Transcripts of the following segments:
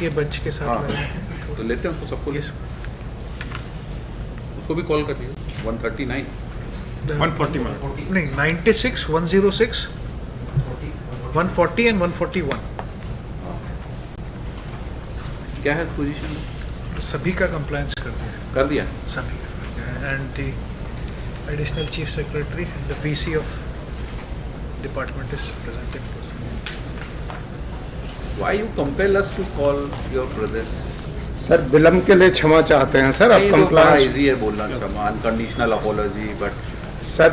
ये बंच के साथ हाँ, लगे हैं तो लेते हैं उसको सबको, उसको भी कॉल कर दिए 139 140 में नहीं 96 106 140 एंड 141 क्या है पोजीशन सभी का कंप्लायंस कर दिया कर दिया? सभी and the additional chief secretary the VC of department is present in person. Why you compel us to call your presence? Sir विलम्ब के लिए क्षमा चाहते हैं सर. अब नहीं, तो बड़ा कंप्लायंस इजी है बोलना क्षमा, अनकंडीशनल अपॉलॉजी, सर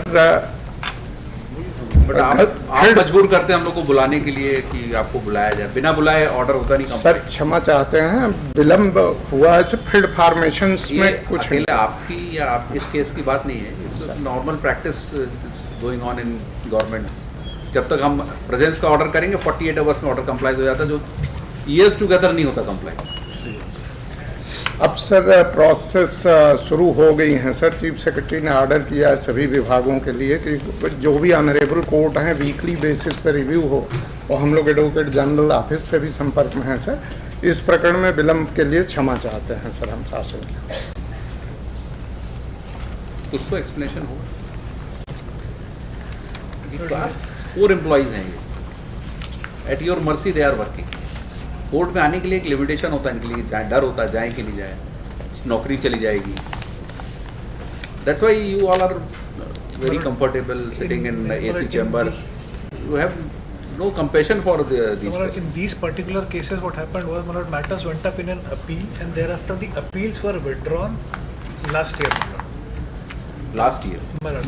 बट आप मजबूर करते हैं हम लोग को बुलाने के लिए कि आपको बुलाया जाए, बिना बुलाए ऑर्डर होता नहीं. सर क्षमा चाहते हैं, विलम्ब हुआ है सर. फील्ड फॉर्मेशंस ये में कुछ अकेले आपकी या आप इस केस की बात नहीं है, it's normal practice going on in government. जब तक हम प्रेजेंस का ऑर्डर करेंगे 48 आवर्स में ऑर्डर कंप्लाइज हो जाता है, जो ईयर्स टुगेदर नहीं होता कंप्लाइज. अब सर प्रोसेस शुरू हो गई हैं सर. चीफ सेक्रेटरी ने ऑर्डर किया है सभी विभागों के लिए कि जो भी ऑनरेबल कोर्ट हैं वीकली बेसिस पर रिव्यू हो, और हम लोग एडवोकेट जनरल ऑफिस से भी संपर्क में हैं सर. इस प्रकरण में विलम्ब के लिए क्षमा चाहते हैं सर हम शासन की. कुछ तो एक्सप्लेनेशन हो. क्लास 4 एम्प्लॉइज हैं ये, at your mercy they are working. Court में आने के लिए एक लिमिटेशन होता है इनके लिए, डर होता है जाए कि नहीं जाए, नौकरी चली जाएगी. That's why you all are very comfortable sitting in AC chamber. You have no compassion for these In persons. these particular cases, what happened was, matters went up in an appeal, and thereafter the appeals were withdrawn last year. Last year.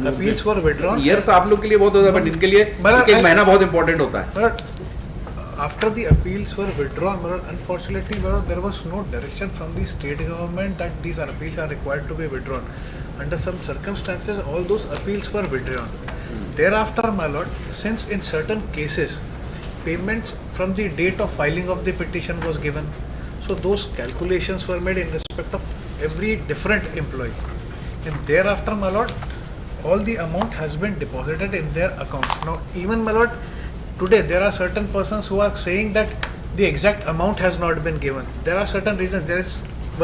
Appeals were withdrawn. Years आप लोग के लिए बहुत होता है, but इनके लिए एक महीना बहुत इंपॉर्टेंट होता है. After the appeals were withdrawn, unfortunately, there was no direction from the state government that these appeals are required to be withdrawn. Under some circumstances, all those appeals were withdrawn. Thereafter, my lord, since in certain cases, payments from the date of filing of the petition was given, so those calculations were made in respect of every different employee. And thereafter, my lord, all the amount has been deposited in their accounts. Now, even, my lord, today there are certain persons who are saying that the exact amount has not been given. There are certain reasons. There is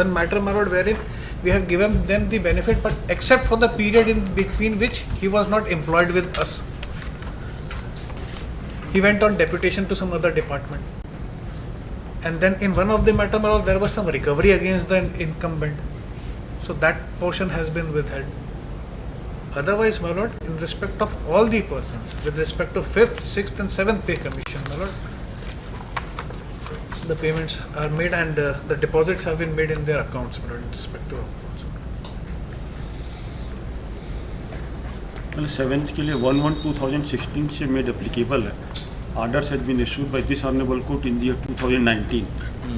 one matter, my lord, wherein we have given them the benefit, but except for the period in between which he was not employed with us. He went on deputation to some other department. And then in one of the matter, my lord, there was some recovery against the incumbent. So that portion has been withheld. Otherwise, my lord, in respect of all the persons, with respect to 5th, 6th and 7th pay commission, my lord, the payments are made and the deposits have been made in their accounts, my lord, in respect to accounts. well, 7th के लिए 1/1/2016 से made applicable है. Orders has been issued by this honorable court in the year 2019.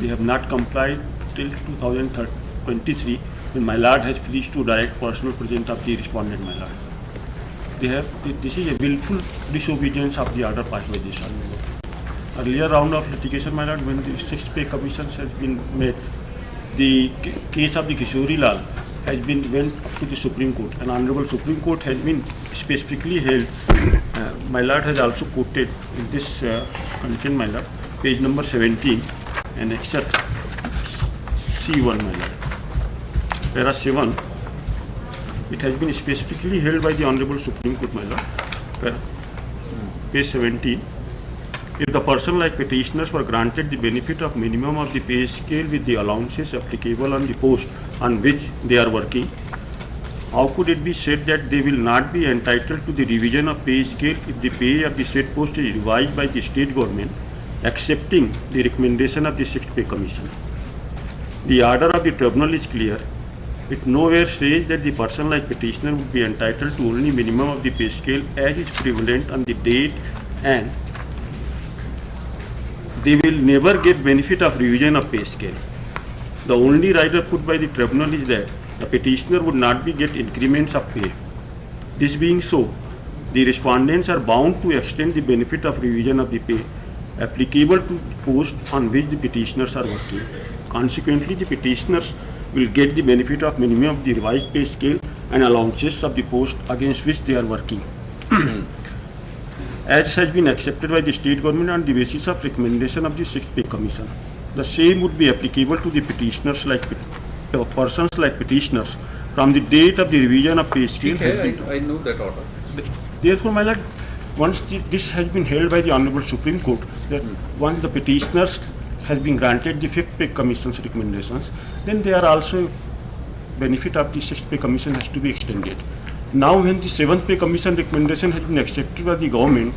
They have not complied till 2023. When my lord has pleased to direct personal presence of the respondent, my lord. This is a willful disobedience of the order passed by this honorable. Earlier round of litigation, my lord, when the 6th pay commission has been made, the case of the Kishori Lal has been went up to the Supreme Court, and honorable Supreme Court has been specifically held. My lord has also quoted in this content, my lord, page number 17 and excerpt C1, my lord. Para 7, it has been specifically held by the Honorable Supreme Court, my lord. Page 17, if the person like petitioners were granted the benefit of minimum of the pay scale with the allowances applicable on the post on which they are working, how could it be said that they will not be entitled to the revision of pay scale if the pay of the said post is revised by the state government, accepting the recommendation of the 6th pay commission? The order of the tribunal is clear. It nowhere says that the person like petitioner would be entitled to only minimum of the pay scale as is prevalent on the date, and they will never get benefit of revision of pay scale. The only rider put by the tribunal is that the petitioner would not be get increments of pay. This being so, the respondents are bound to extend the benefit of revision of the pay applicable to the post on which the petitioners are working. Consequently, the petitioners will get the benefit of minimum of the revised pay scale and allowances of the post against which they are working, as has been accepted by the state government on the basis of recommendation of the 6th pay commission. the same would be applicable to the petitioners persons like petitioners from the date of the revision of pay scale. I know that order. Therefore, my lord, once this has been held by the Honorable Supreme Court, that once the petitioners has been granted the 5th Pay Commission's recommendations, then they are also benefit of the 6th Pay Commission has to be extended. Now, when the 7th Pay Commission recommendation has been accepted by the government,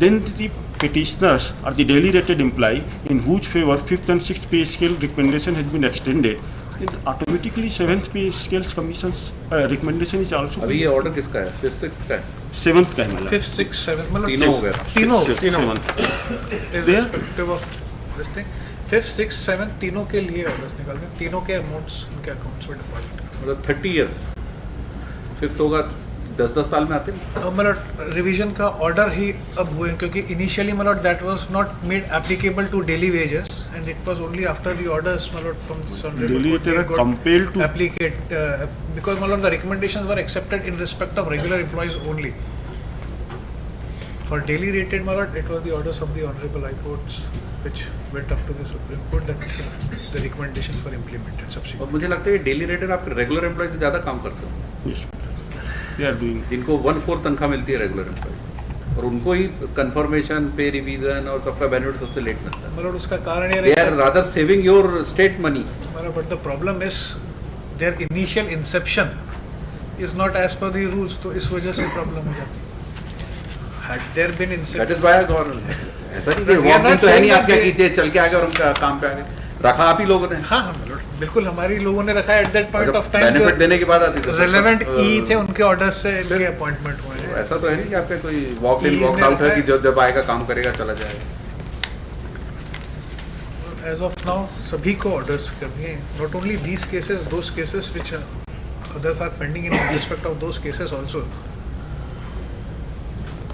then the petitioners or the daily rated employee in whose favor 5th and 6th Pay Scale recommendation has been extended, then automatically 7th Pay Scale Commission's recommendation is also. अभी ये order किसका है? 5th 6th का है? 7th का है. 5th 6th 7th मतलब तीनों हो गया. तीनों There? irrespective of this thing 5th 6th 7th तीनों के लिए ऑर्डर्स निकालते हैं, तीनों के अमाउंट्स उनके अकाउंट्स में डिपॉजिट. मतलब 30 years. 5th होगा 10-10 साल में आते हैं. मतलब रिवीजन का ऑर्डर ही अब हुए क्योंकि इनिशियली मतलब that was not made applicable to daily wages and it was only after the orders मतलब from this Daily rated are compelled to applicate because मतलब the recommendations were accepted in respect of regular employees only. For daily rated मतलब it was the orders of the Honorable High Courts which went up to the Supreme Court that the recommendations were implemented और subsequently. मुझे लगता है daily rated आप regular employ से ज़्यादा काम करते हो. yes, they are doing. जिनको 1/4 तनख्वाह मिलती है रेगुलर एम्प्लॉय और उनको ही कंफर्मेशन पे रिवीजन और सबका बेनिफिट सबसे लेट मिलता है. मतलब उसका कारण ये दे आर रहता rather saving your state money. but the problem is their initial inception is not as per the rules, तो इस वजह से प्रॉब्लम हो जाती है. Had there been that inception, is why government ऐसा नहीं कि We are वॉकइन not तो है नहीं saying आपके that नीचे चल के आ गए और उनका काम पे आ गए. रखा आप ही लोगों ने. हाँ हाँ मतलब बिल्कुल हमारी लोगों ने रखा है at that point of time. Benefit देने के बाद आती है. रेलेवेंट ई थे उनके ऑर्डर्स से इनके अपॉइंटमेंट हुए हैं. ऐसा तो है नहीं कि आपका कोई वॉक इन Ease वॉक ने आउट है रखा कि है. जब आएगा काम करेगा चला जाएगा. एज ऑफ नाउ सभी को ऑर्डर्स कर दिए. Not only these cases, those cases which others are pending in respect of those cases also.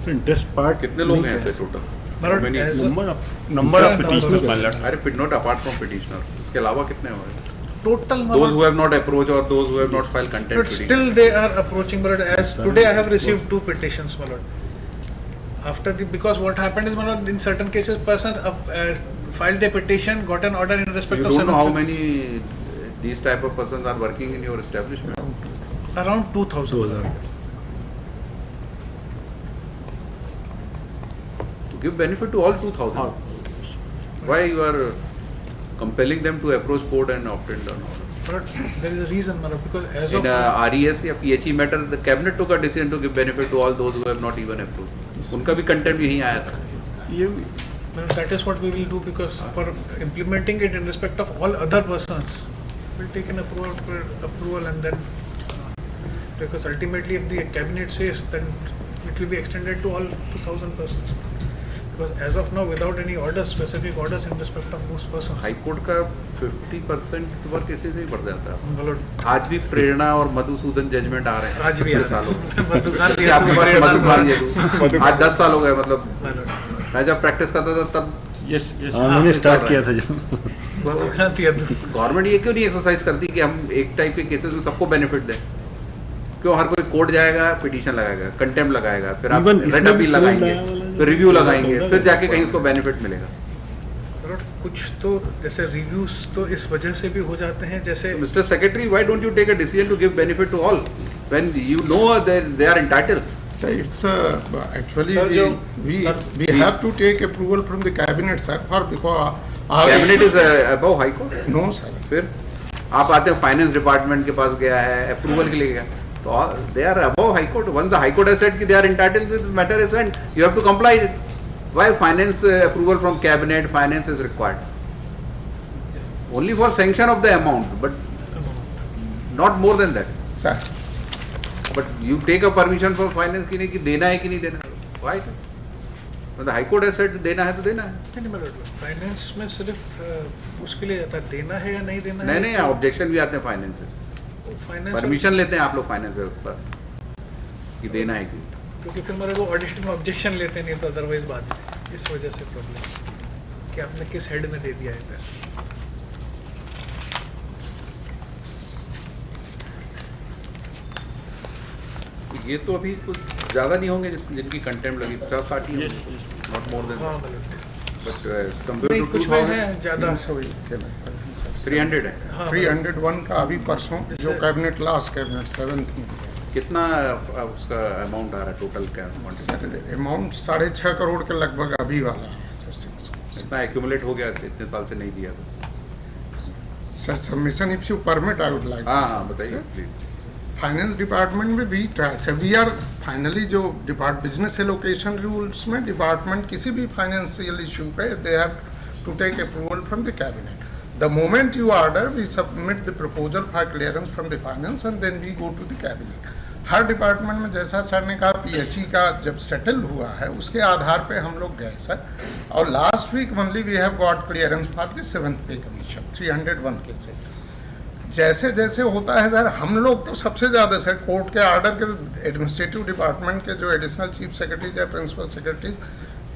So interest part कितने लोग हैं ऐसे total? But Many- as a- Number of Number petitioners, of- my lord. अरे not apart from petitioner, उसके अलावा कितने हुए? total Those who have not approached or those who have not filed contempt but petition. still they are approaching. But as today I have received 2 petitions, my lord. After the because what happened is, my lord, in certain cases person filed their petition, got an order in respect You of don't know how 7 many these type of persons are working in your establishment. around 2000. To give benefit to all 2000. Why you are compelling them to approach court and obtain the order? But there is a reason, my lord, because as In of RES या PHE matter, the cabinet took a decision to give benefit to all those who have not even approved. उनका भी contempt यहीं आया था. well, that is what we will do because for implementing it in respect of all other persons, we'll take an approval and then because ultimately if the cabinet says then it will be extended to all 2000 persons. Because as of now, without any orders, specific orders in respect of those persons. High court का 50% work इसी से ही बढ़ जाता है. My lord, आज भी प्रेरणा और Madhusudan judgement आ रहे हैं. आज भी कितने आ सालों रहे से. हैं. मधुकार कि आपके पास मधुकार ये दो. आज 10 साल हो गए. मतलब My lord, मैं जब प्रैक्टिस करता था तब Yes, yes. हाँ मैंने चल स्टार्ट रहा किया है. था जब मधुकार तियदु. गवर्नमेंट ये क्यों नहीं एक्सरसाइज करती कि हम एक टाइप के केसेस में सबको बेनिफिट दें. क्यों हर कोई कोर्ट जाएगा, पिटीशन लगाएगा, कंटेम्प्ट लगाएगा, फिर आप Even रेड इसमें भी अपील सिविल लगाएंगे, लाया वाला फिर रिव्यू जो लगाएंगे, चल रहा फिर है, जाके कहीं उसको बेनिफिट मिलेगा. My lord, कुछ तो जैसे रिव्यूज तो इस वजह से भी हो जाते हैं जैसे Mr. Secretary, why don't you take a decision to give benefit to all when you know they are entitled? So it's actually Sir, we have to take approval from the cabinet, sir, for because our Cabinet is above High Court. no, sir. फिर आप आते हैं finance department के पास गया है, approval के लिए गया, तो they are above high court. Once the high court has said कि they are entitled, this matter is and you have to comply it. Why finance approval from cabinet, finance is required only for sanction of the amount but not more than that. Sir, but you take a permission for finance की नहीं कि देना है कि नहीं देना. Why? The high court has said देना है तो देना है. नहीं, my lord, फाइनेंस में सिर्फ उसके लिए जाता है देना है या नहीं देना नहीं है. नहीं, ऑब्जेक्शन भी आते हैं फाइनेंस से. फाइनेंस परमिशन लेते हैं आप लोग फाइनेंस के पास कि देना है कि. क्योंकि फिर मेरे वो ऑडिट में ऑब्जेक्शन लेते नहीं तो अदरवाइज बात है. इस वजह से प्रॉब्लम कि आपने किस हेड में दे दिया है पैसा. ये तो अभी कुछ ज़्यादा नहीं होंगे जिनकी कंटेम्प्ट लगी. 50-60 ही Yes, होंगे. yes. Not more then. हाँ मतलब बट नहीं, कंपेयर कुछ टू में है ज़्यादा। 301 के लगभग है सर। 300 है। हाँ, 301 का अभी परसों जो कैबिनेट लास्ट कैबिनेट 7th में दिया है। कितना उसका अमाउंट आ रहा है टोटल का अमाउंट? सर अमाउंट 6.5 करोड़ के लगभग अभी वाला है सर। इतना एक्यूमुलेट हो गया इतने साल से नहीं दिया तो। Sir submission if you permit I would like हाँ हाँ बताइए प्लीज। फाइनेंस डिपार्टमेंट में we try sir we are finally जो बिजनेस एलोकेशन रूल्स में डिपार्टमेंट किसी भी फाइनेंशियल इशू पे they have to take approval from the cabinet. The moment you order we submit the proposal for clearance from the finance and then we go to the cabinet. हर department में जैसा sir ने कहा PHE का जब settle हुआ है उसके आधार पे हम लोग गए सर, और last week only we have got clearance for the 7th pay commission 301 के से। जैसे जैसे होता है सर हम लोग तो सबसे ज़्यादा सर कोर्ट के ऑर्डर के एडमिनिस्ट्रेटिव डिपार्टमेंट के जो एडिशनल चीफ सेक्रेटरी या प्रिंसिपल सेक्रेटरी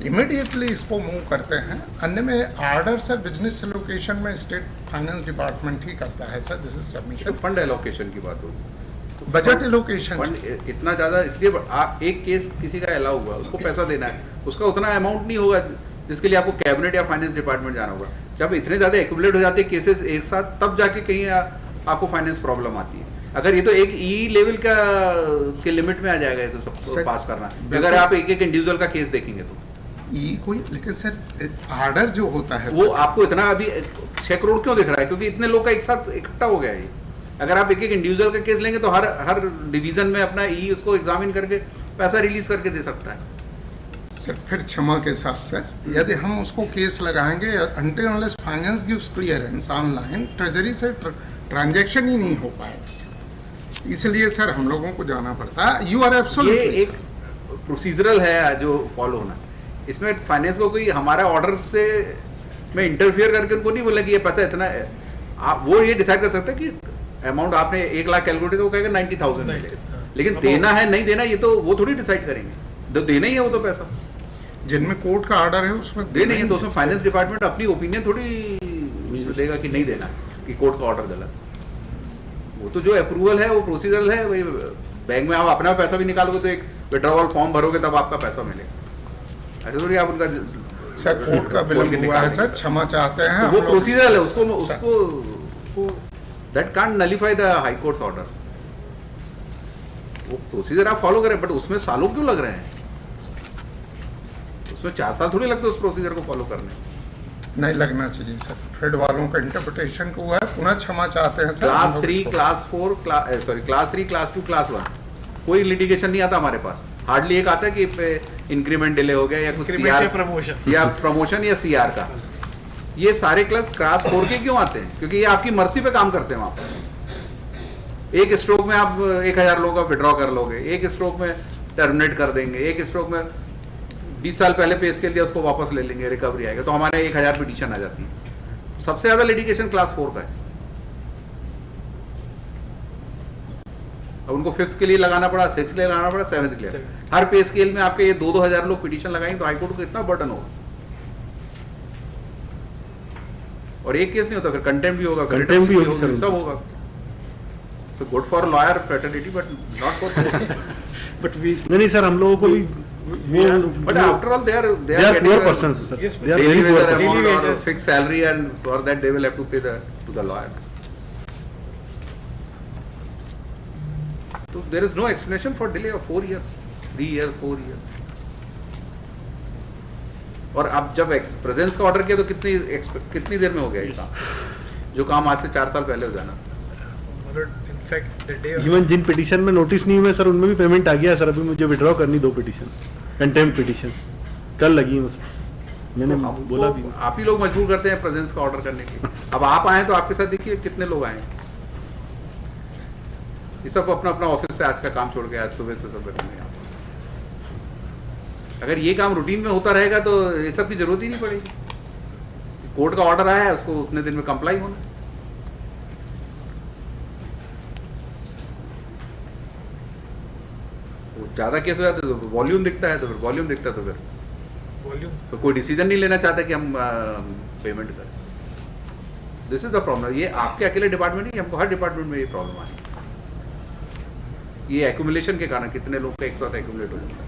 इमीडिएटली इसको मूव करते हैं। अन्य में ऑर्डर सर बिजनेस एलोकेशन में स्टेट फाइनेंस डिपार्टमेंट ही करता है sir. This is submission. Fund allocation की बात होगी, बजट एलोकेशन फंड इतना ज्यादा, इसलिए आप एक केस किसी का अलाउ हुआ उसको पैसा देना है, उसका उतना अमाउंट नहीं होगा जिसके लिए आपको कैबिनेट या फाइनेंस डिपार्टमेंट जाना होगा। जब इतने ज्यादा एक्यूमुलेट हो जाते हैं केसेस एक साथ तब जाके कहीं आपको फाइनेंस प्रॉब्लम आती है। अगर ये तो एक ई लेवल का के लिमिट में आ जाएगा ये तो सब पास करना। अगर आप एक एक इंडिविजुअल का केस देखेंगे तो कोई, लेकिन सर ऑर्डर जो होता है वो आपको इतना अभी 6 करोड़ क्यों दिख रहा है? क्योंकि इतने लोग का एक साथ इकट्ठा हो गया है। अगर आप एक एक इंडिविजुअल का केस लेंगे तो हर डिवीजन में अपना ई उसको एग्जामिन करके पैसा रिलीज करके दे सकता है। सर फिर क्षमा के साथ सर यदि हम उसको केस लगाएंगे until unless finance gives clearance online treasury से ट्रांजैक्शन ही नहीं हो पाएगा सर। इसलिए सर हम लोगों को जाना पड़ता है। यू आर एब्सोल्युटली, ये एक प्रोसीजरल है जो फॉलो होना। इसमें फाइनेंस को कोई हमारा ऑर्डर से मैं इंटरफियर करके उनको नहीं बोला कि ये पैसा इतना है। आप वो ये डिसाइड कर सकते हैं कि अमाउंट आपने 1 लाख कैलकुलेट वो कहेगा 90,000 मिलेगा, लेकिन देना है नहीं देना ये तो वो थोड़ी डिसाइड करेंगे। तो देना ही है वो तो पैसा जिनमें कोर्ट का ऑर्डर है उसमें देना ही है। तो उसमें फाइनेंस डिपार्टमेंट अपनी ओपिनियन थोड़ी देगा कि नहीं देना कि कोर्ट का ऑर्डर गलत। वो तो जो अप्रूवल है वो प्रोसीजरल है। वही बैंक में आप अपना पैसा भी निकालोगे तो एक विड्रॉवल फॉर्म भरोगे तब आपका पैसा मिलेगा। ऐसे थोड़ी आप उनका सर कोर्ट का विलंब हुआ है सर, क्षमा चाहते हैं। वो प्रोसीजरल है, उसको that can't nullify the high courts order. वो प्रोसीजर आप फॉलो करें, बट उसमें सालों क्यों लग रहे हैं? उसमें 4 साल थोड़ी लगते उस प्रोसीजर को फॉलो करने। नहीं लगना चाहिए सर। फेड वालों का इंटरप्रिटेशन को हुआ है, पुनः क्षमा चाहते हैं sir. Class 3, class 4, class 3, class 2, class 1 कोई लिटिगेशन नहीं आता हमारे पास। हार्डली एक आता है कि इंक्रीमेंट डिले हो गया या कुछ सीआर प्रमोशन या सीआर का। ये सारे क्लास 4 के क्यों आते हैं? क्योंकि ये आपकी मर्जी पे काम करते हैं वहां पर। एक स्ट्रोक में आप 1000 लोगों का विड्रॉ कर लोगे, एक स्ट्रोक में टर्मिनेट कर देंगे, एक स्ट्रोक में 20 साल पहले पे स्केल दिया उसको वापस ले लेंगे, रिकवरी आएगा। तो हमारे 1000 पिटीशन आ जाती है। सबसे ज्यादा लिटिगेशन क्लास 4 का है। अब उनको 5th के लिए लगाना पड़ा, 6th के लिए लगाना पड़ा, 7th के लिए। हर पे स्केल में आपके ये 2-2000 लोग पिटीशन लगाएंगे तो हाईकोर्ट को इतना बर्डन होगा। और एक केस नहीं होता, फिर कंटेम्प्ट भी होगा, कंटेम्प्ट भी होगी सर, सब होगा। तो good for lawyer fraternity but not for but we नहीं सर, हम लोगों को भी but after all they are poor persons sir. Yes, They are daily very poor wage persons. amount or wages. fixed salary, and for that they will have to pay to the lawyer. So there is no explanation for delay of 4 years, 3 years, 4 years. और अब जब presence का order किया तो कितनी देर में हो गया ये काम, जो काम आज से 4 साल पहले हो जाना। इवन जिन पिटीशन में नोटिस नहीं हुए सर उनमें भी पेमेंट आ गया है सर। अभी मुझे विड्रॉ करनी 2 पिटीशन कंटेम्प्ट पिटीशन कल लगी है सर। मैंने बोला भी आप ही लोग मजबूर करते हैं प्रेजेंस का ऑर्डर करने के। अब आप आए तो आपके साथ देखिए कितने लोग आए। ये सब अपना अपना ऑफिस से आज का काम छोड़ के आज सुबह से सब बैठे हैं। अगर ये काम रूटीन में होता रहेगा तो ये सब की जरूरत ही नहीं पड़ेगी। कोर्ट का ऑर्डर आया है उसको उतने दिन में कंप्लाई होना। ज्यादा केस हो जाते तो वॉल्यूम दिखता है, तो फिर वॉल्यूम दिखता है तो फिर वॉल्यूम तो कोई डिसीजन नहीं लेना चाहता कि हम पेमेंट करें। This is the problem. ये आपके अकेले डिपार्टमेंट नहीं, हमको हर डिपार्टमेंट में ये प्रॉब्लम आ रही है। ये एक्यूमुलेशन के कारण कितने लोग का एक साथ एक्यूमुलेट हो जाता है।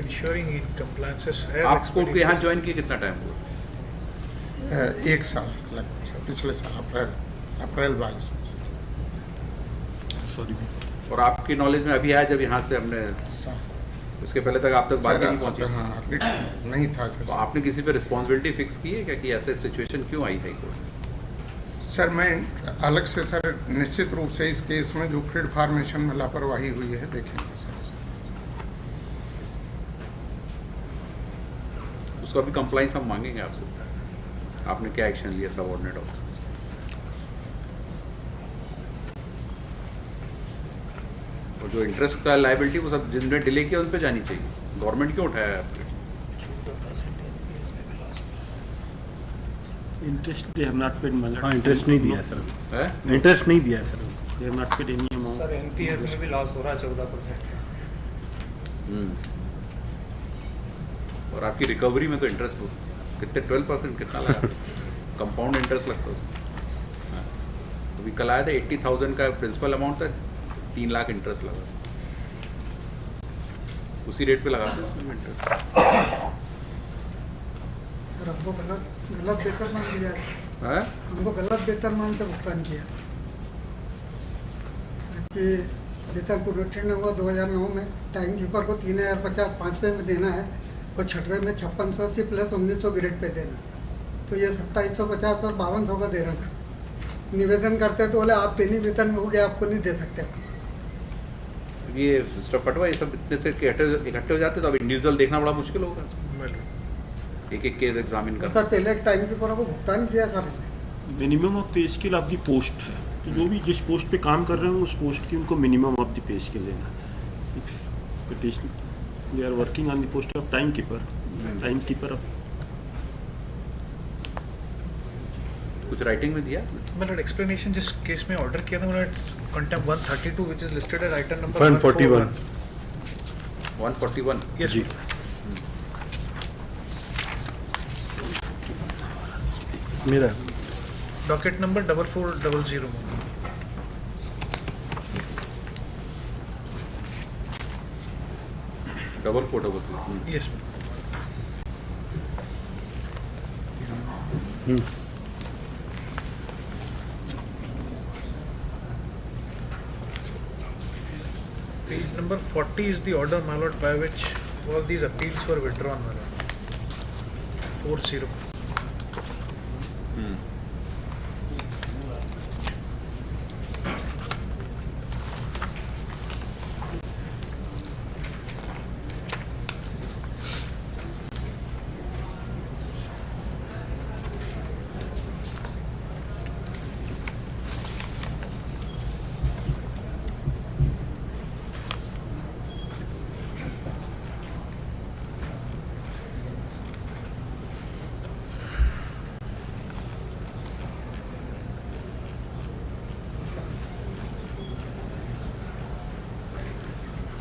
ensuring in compliances as आप कोर्ट को यहाँ expeditious- ज्वाइन किए कितना टाइम हुआ? 1 साल लगभग सर, पिछले साल अप्रैल 22 सॉरी। और आपकी नॉलेज में अभी आया जब यहाँ से हमने, उसके पहले तक आप तक बात ही नहीं पहुँची? हाँ, नहीं था तो सर। आपने किसी पे रिस्पॉन्सिबिलिटी फिक्स की है क्या कि ऐसे सिचुएशन क्यों आई है कोर्ट? सर मैं अलग से सर निश्चित रूप से इस केस में जो फीड फार्मेशन में लापरवाही हुई है देखेंगे सर। उसका भी कंप्लाइंस हम मांगेंगे आपसे, आपने क्या एक्शन लिया सबऑर्डिनेट ऑफिसर? और जो इंटरेस्ट का लायबिलिटी वो सब जिनने डिले किया उन पे जानी चाहिए, गवर्नमेंट क्यों उठाया है आपने? Interest they have not paid मगर हाँ, इंटरेस्ट नहीं दिया सर, है? इंटरेस्ट नहीं दिया sir. They have not paid any amount. Sir NPS में भी लॉस हो रहा है 14%। और आपकी रिकवरी में तो इंटरेस्ट कितने 12% कितना लगा? कंपाउंड इंटरेस्ट लगता है उसमें। हाँ। अभी कल आया था 80,000 का प्रिंसिपल अमाउंट था, 3 लाख इंटरेस्ट लगा। उसी रेट पे लगाते हैं इसमें इंटरेस्ट। सर हमको गलत वेतनमान दिया है। हैं? हमको गलत वेतनमान से भुगतान किया कि वेतन पुनरीक्षण हुआ 2009 में, टाइम कीपर को 3,050 5वें में देना है और 6वें में 5680 प्लस 1900 ग्रेड पे देना, तो ये 2750 और 5200 का दे रहा था। निवेदन करते तो बोले आप पेनी वेतन में हो गया, आपको नहीं दे सकते। ये मिस्टर पटवा ये सब इतने से इकट्ठे हो जाते तो अब इंडिविजुअल देखना बड़ा मुश्किल होगा, एक एक केस एग्जामिन तो करना। सर पहले एक टाइम कीपर को भुगतान किया सर। मिनिमम ऑफ पे स्केल ऑफ द पोस्ट है, तो जो भी जिस पोस्ट पे काम कर रहे हैं उस पोस्ट की उनको minimum of the pay scale देना। Petition they are working on the post of timekeeper कुछ राइटिंग में दिया? मतलब एक्सप्लेनेशन जिस केस में ऑर्डर किया था मैंने contempt 132 which is listed as item number 141 141 yes जी। मेरा docket number 4400 double yes Page number 40 is the order, my lord, by which all these appeals were withdrawn, my lord. 40.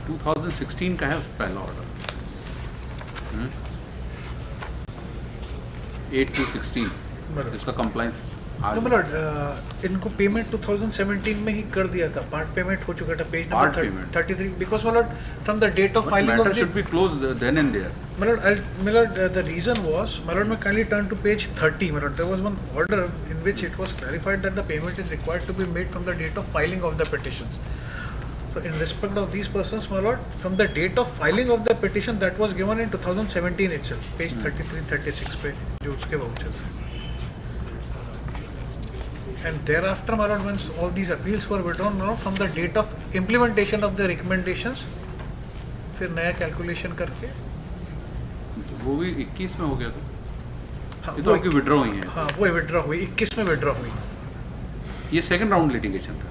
To 2016 का है पहला order, 8 to 16 बराबर। इसका compliance आज No, my lord, इनको payment 2017 में ही कर दिया था, पार्ट पेमेंट हो चुका था, पेज Part नंबर payment. 33 बिकॉज my lord from the date of filing of matter the should be close then and there. my lord, the reason was, my lord, may kindly turn to page 30, my lord, there was one order in which it was clarified that the payment is required to be made from the date of filing of the petitions. So in respect of these persons, my lord, from the date of filing of the petition that was given in 2017 itself, page 33-36 पे जो उसके vouchers हैं. And thereafter, my lord, when all these appeals were withdrawn, now from the date of implementation of the recommendations, फिर नया calculation करके वो भी 21 में हो गया था, हाँ, ये तो आपकी विड्रॉ हुई है। हाँ वो विड्रॉ हुई, 21 में विड्रॉ हुई। ये सेकंड राउंड लिटिगेशन था।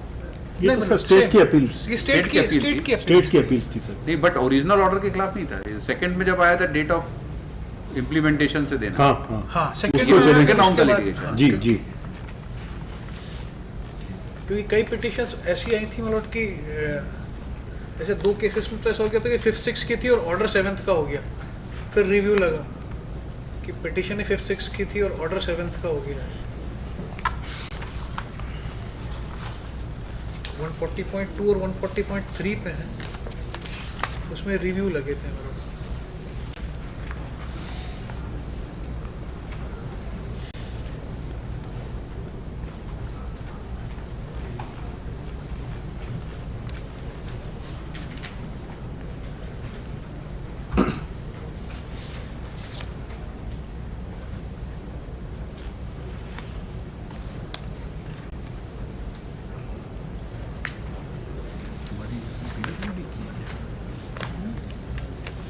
ये नहीं, तो सर मतलब स्टेट की same- अपील, ये स्टेट की appeal स्टेट थी। की स्टेट की अपील थी सर। नहीं बट ओरिजिनल ऑर्डर के खिलाफ नहीं था, सेकंड में जब आया था डेट ऑफ इम्प्लीमेंटेशन से देना। हाँ हाँ हाँ सेकंड उसको चलेंगे। second round का litigation। जी जी। क्योंकि कई पिटिशंस ऐसी आई थी मतलब कि ऐसे 2 केसेस में तो ऐसा हो गया था कि 5th 6th की थी और ऑर्डर 7th का हो गया, फिर रिव्यू लगा कि पिटिशन 5th 6th की थी और ऑर्डर 7th का हो गया। 140.2 और 140.3 पे हैं, उसमें रिव्यू लगे थे मतलब।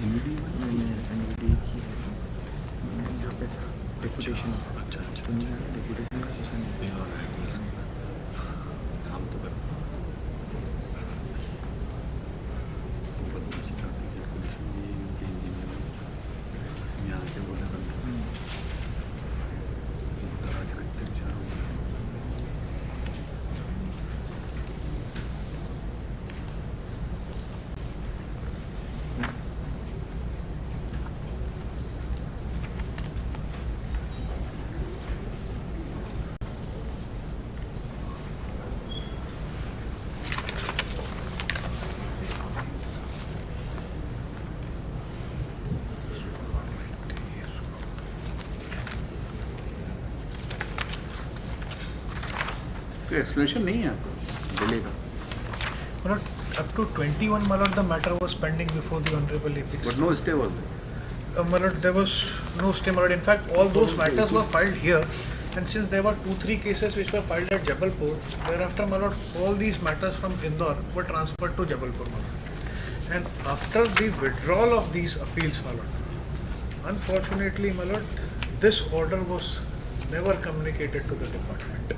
एनवीडी की यहाँ पे था डेपुटेशन। अच्छा अच्छा, डेपुटेशन का ऐसा नहीं काम तो कर बदमाशी करती कैलकुलेशन ये उनके इंजीनियर यहाँ के बोले करा के रखते चारों। कोई एक्सप्लेनेशन नहीं है आपको डिले का, Malad, up to 21, Malad, the matter was pending before the Honorable Apex. But no stay was Malad, there was no stay, Malad. In fact, all those matters were filed here, and since there were 2-3 cases which were filed at Jabalpur, thereafter, Malad, all these matters from Indore were transferred to Jabalpur, Malad. And after the withdrawal of these appeals, Malad, unfortunately, Malad, this order was never communicated to the department.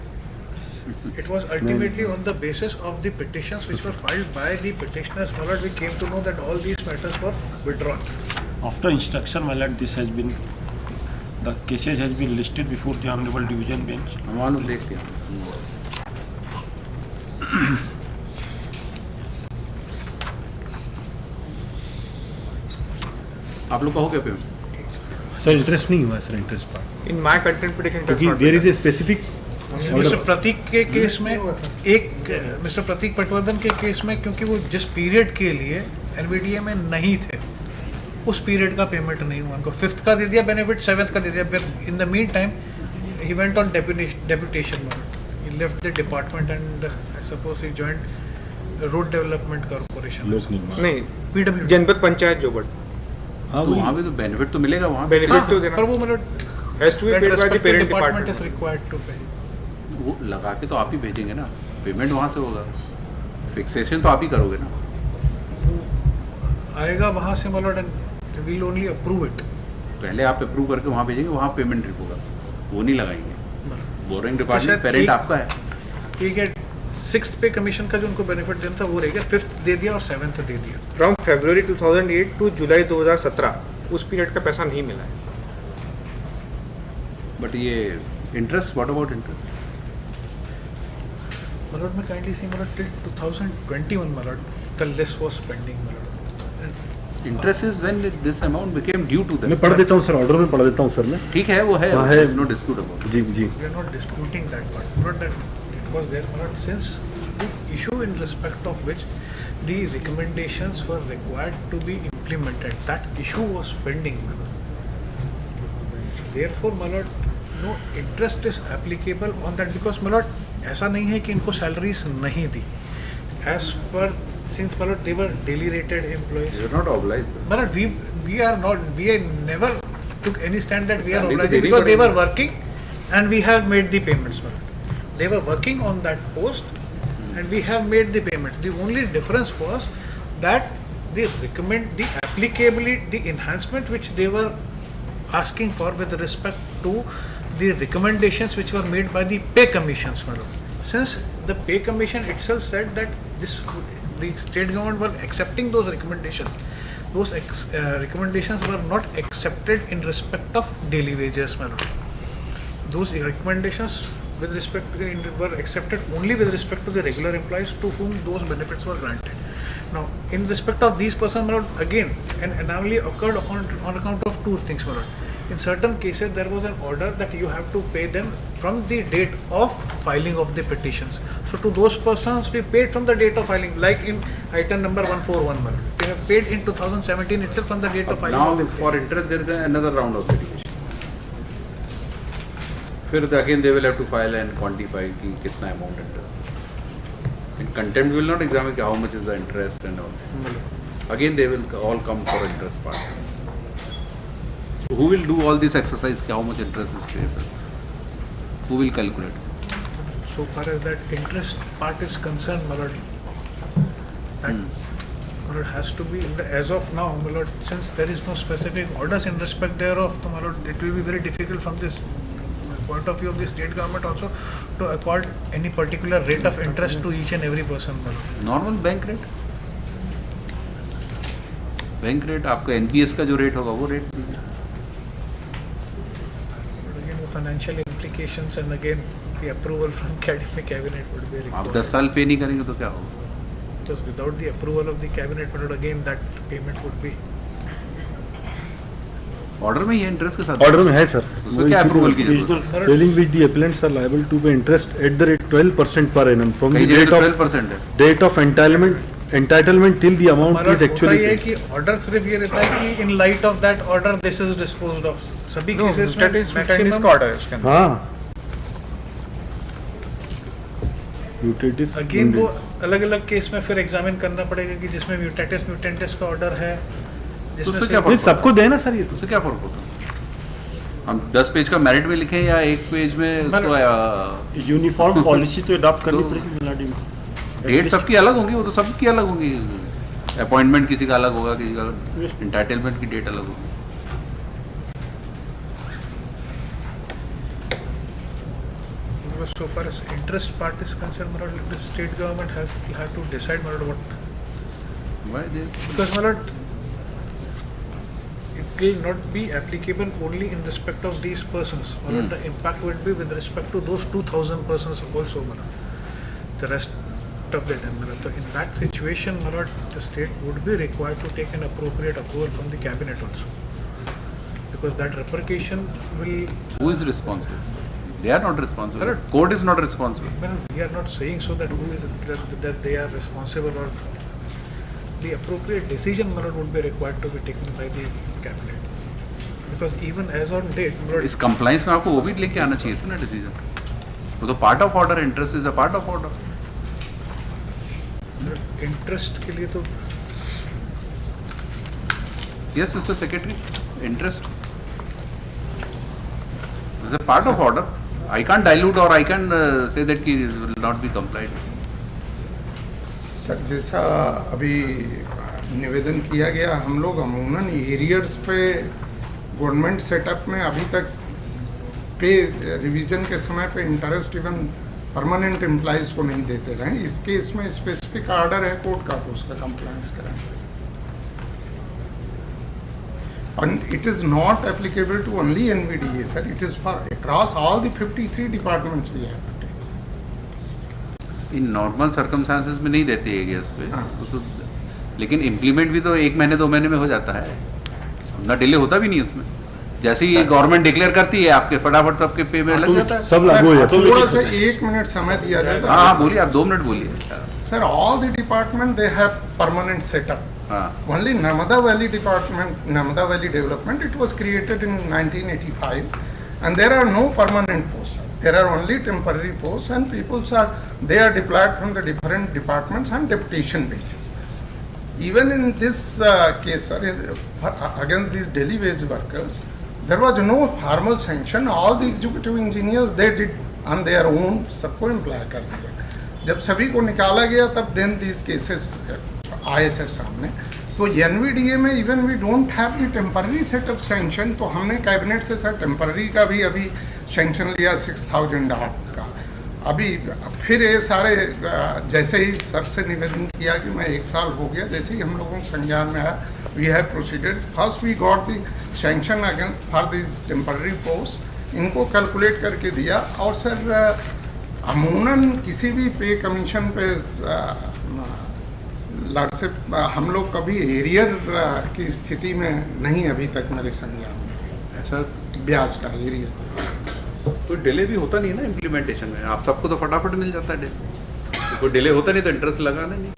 It was ultimately on the basis of the petitions which were filed by the petitioners, Malad, we came to know that all these matters were withdrawn. After instruction, my lord, this has been, the cases has been listed before the Honorable Division Bench. हम देख लिया। आप लोग का हो गया payment? Sir interest नहीं हुआ sir, interest part, In my content petition, it does क्योंकि not there be is a specific mister Prateek के केस में एक मिस्टर प्रतीक पटवर्धन के केस में क्योंकि वो जिस पीरियड के लिए एनवीडीए में नहीं थे उस पीरियड का पेमेंट नहीं हुआ उनको। 5th का दे दिया बेनिफिट, 7th का दे दिया, but in the mean time he went on deputation, he left the department and I suppose he joined road development corporation, लोक निर्माण। नहीं, पीडब्ल्यू जनपद पंचायत जोबड़ हाँ तो वही। वहाँ पे तो बेनिफिट तो मिलेगा वहाँ बेनिफिट तो देना पर वो मतलब has to be paid by the parent department is department. Required to pay. वो लगा के तो आप ही भेजेंगे ना, पेमेंट वहाँ से होगा, फिक्सेशन तो आप ही करोगे ना। आएगा वहाँ से मतलब and will only approve it. पहले आप अप्रूव करके वहाँ भेजेंगे, वहाँ पेमेंट होगा, वो नहीं लगाएंगे। बोरिंग शायद डिपार्टमेंट पेरेंट एक- आपका है। ठीक है, 6th पे कमीशन का जो उनको बेनिफिट देना था वो रह गया, 5th दे दिया और 7th दे दिया। फ्रॉम फरवरी 2008 टू जुलाई 2017 उस पीरियड का पैसा नहीं मिला है। बट ये interest, what about interest? Malad, में kindly see Malad till 2021 Malad, the list was pending Malad. Interest is when this amount became due to मैं देम। पढ़ देता हूँ सर, ऑर्डर में पढ़ देता हूँ सर मैं। ठीक है, वो है, वहाँ है। No dispute about. जी जी। We are not disputing that part, Malad, that it was there Malad, since the issue in respect of which the recommendations were required to be implemented, that issue was pending Malad. Therefore Malad, no interest is applicable on that because Malad, ऐसा नहीं है कि इनको सैलरीज नहीं दी, as per since Malad they were daily rated employees. You are not obliged. Malad, we never took any stand that we are Salary तो obliging देनी because they were पड़ेगी। working and we have made the payments. Malad. They were working on that post and we have made the payments. The only difference was that the applicability, the enhancement which they were asking for with respect to the recommendations which were made by the pay commissions, Malad. Since the pay commission itself said that the state government were accepting those recommendations, those recommendations were not accepted in respect of daily wages, Malad. Those recommendations with respect to were accepted only with respect to the regular employees to whom those benefits were granted. Now, in respect of these persons, Malad, again, an anomaly occurred on account of two things, Malad. In certain cases, there was an order that you have to pay them from the date of filing of the petitions. So, to those persons, we paid from the date of filing, like in item number 141, Malad. We have paid in 2017 itself from the date of filing of Now the for interest there is another round of litigation. फिर again they will have to file and quantify कि कितना amount interest. In contempt we will not examine कि how much is the interest and all. Again they will all come for interest part. So who will do all this exercise कि how much interest is payable? Who will calculate? So far as that interest part is concerned, Malad, that my lord, has to be, as of now, my lord, since there is no specific orders in respect thereof, so my lord, it will be very difficult from this point of view of the state government also to accord any particular rate of interest to each and every person, my lord. Normal bank rate आपका NPS का जो rate होगा वो rate दीजिए. But again, the financial implications and again the approval from cabinet would be आप required. 10 साल पे नहीं करेंगे तो क्या होगा. Because without the approval of the cabinet, my lord, again that payment would be. Order में ये इंटरेस्ट के साथ ऑर्डर में है सर. उसमें क्या अप्रूवल की जरूरत है. Failing which the appellants are liable to pay interest at the rate 12% per annum from the कई जगह date तो of 12% है. date of entitlement till the amount हमारा is होता actually ये है paid. कि ऑर्डर सिर्फ ये रहता है कि in light of that order this is disposed of. सभी No, केसेस that में is मैक्सिमम का ऑर्डर है उसके अंदर. हाँ. Mutatis अगेन वो mundus. अलग अलग केस में फिर एग्जामिन करना पड़ेगा कि जिसमें म्यूटेंटिस का ऑर्डर है, जिसमें उससे से क्या नहीं, सबको देना सर ये तो. उससे क्या फर्क होता है. हम 10 पेज का मेरिट में लिखें या एक पेज में उसको यूनिफॉर्म पॉलिसी तो अडॉप्ट करनी पड़ेगी मिलाडी में. डेट सबकी अलग होंगी. वो तो सबकी अलग होंगी. अपॉइंटमेंट किसी का अलग होगा, किसी का इंटाइटलमेंट की डेट अलग होगी. so far as interest part is concerned, my lord, the state government has have to decide, my lord, what, Why they- because my lord, it will not be applicable only in respect of these persons. My lord, the impact would be with respect to those 2,000 persons also, my lord. The rest of the time, my lord. So in that situation, my lord, the state would be required to take an appropriate approval from the cabinet also, because that repercussion will. Who is responsible? They are not responsible. Correct. Court is not responsible. Well, we are not saying so that who is that they are responsible, or the appropriate decision, my lord, would be required to be taken by the cabinet, because even as on date, my lord, इस compliance में आपको वो भी लेके आना चाहिए था ना डिसीजन. वो तो part of order. Interest is a part of order. Interest के लिए तो Yes, Mr. Secretary. Interest is a part of order. I can't dilute or I can say that it will not be complied. Sir जैसा अभी निवेदन किया गया, हम लोग अमूमन एरियर्स पे गवर्नमेंट सेटअप में अभी तक पे रिवीजन के समय पे इंटरेस्ट इवन परमानेंट एम्प्लॉइज को नहीं देते रहे. इस केस में स्पेसिफिक ऑर्डर है कोर्ट का, तो उसका कंप्लायंस कराएंगे. And it is not applicable to only NVDA, sir. It is for across all the 53 departments we have to take. In normal circumstances में नहीं देते ये गैस पे. हाँ. तो लेकिन इम्प्लीमेंट भी तो 1 महीने 2 महीने में हो जाता है. उतना डिले होता भी नहीं उसमें. जैसे ही गवर्नमेंट डिक्लेयर करती है आपके फटाफट सबके पे में लग जाता है. सब लागू हो जाता है. थोड़ा सा 1 मिनट समय दिया जाता हाँ है. हाँ बोलिए. आप 2 मिनट बोलिए. Sir, all the department they have permanent setup. हाँ. Only Narmada Valley Department, Narmada Valley Development, it was created in 1985, and there are no permanent posts. There are only temporary posts, and they are deployed from the different departments on deputation basis. Even in this case, sir, against these daily wage workers, there was no formal sanction. All the executive engineers they did on their own, सबको employ कर दिया. जब सभी को निकाला गया तब then these cases आए सर सामने. तो एनवीडीए में even we don't have the temporary setup sanction, तो हमने कैबिनेट से सर टेम्पररी का भी अभी सैंक्शन लिया 6000 का. अभी फिर ये सारे जैसे ही सर से निवेदन किया कि मैं 1 साल हो गया, जैसे ही हम लोगों के संज्ञान में आया, we have proceeded. First we got the sanction again for this temporary post. इनको कैलकुलेट करके दिया. और सर अमूमन किसी भी पे कमीशन पे लड़ से हम लोग कभी एरियर की स्थिति में नहीं अभी तक मेरे संज्ञान में. ऐसा ब्याज का एरियर कोई डिले भी होता नहीं ना इम्प्लीमेंटेशन में. आप सबको तो फटाफट मिल जाता है. तो कोई डिले होता नहीं तो इंटरेस्ट लगाना नहीं.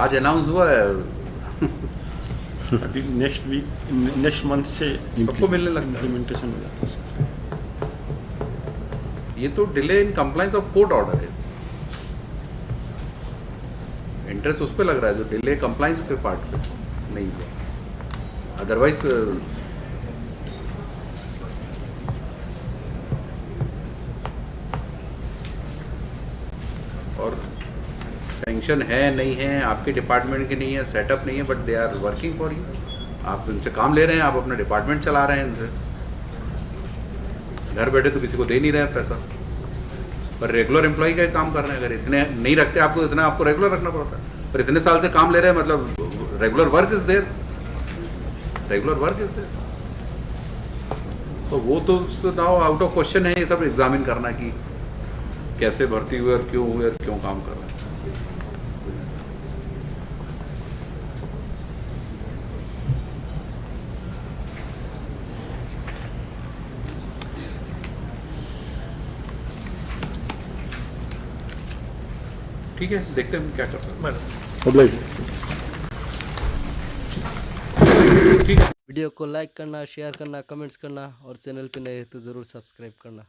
आज अनाउंस हुआ है. अभी नेक्स्ट मंथ से सबको मिलने लगता है. इम्प्लीमेंटेशन हो जाता है. ये तो delay in compliance of court order है. इंटरेस्ट उस पे लग रहा है जो डिले कंप्लाइंस के पार्ट पे नहीं हुआ. अदरवाइज और सैंक्शन है नहीं है, आपके डिपार्टमेंट के नहीं है, सेटअप नहीं है, but they are working for you. आप इनसे काम ले रहे हैं, आप अपना डिपार्टमेंट चला रहे हैं इनसे। घर बैठे तो किसी को दे नहीं रहे हैं पैसा, पर रेगुलर एम्प्लॉय का काम कर रहे हैं। अगर इतने नहीं रखते आपको, इतना आपको रेगुलर रखना पड़ता है। पर इतने साल से काम ले रहे हैं, मतलब regular work is there, regular work is there. तो वो तो नाउ आउट ऑफ क्वेश्चन है ये सब एग्जामिन करना कि कैसे भर्ती हुए और क्यों काम कर रहे हैं। ठीक है, देखते हैं हम क्या कर सकते हैं। ठीक है। वीडियो को लाइक करना, शेयर करना, कमेंट्स करना और चैनल पे नए हैं तो ज़रूर सब्सक्राइब करना।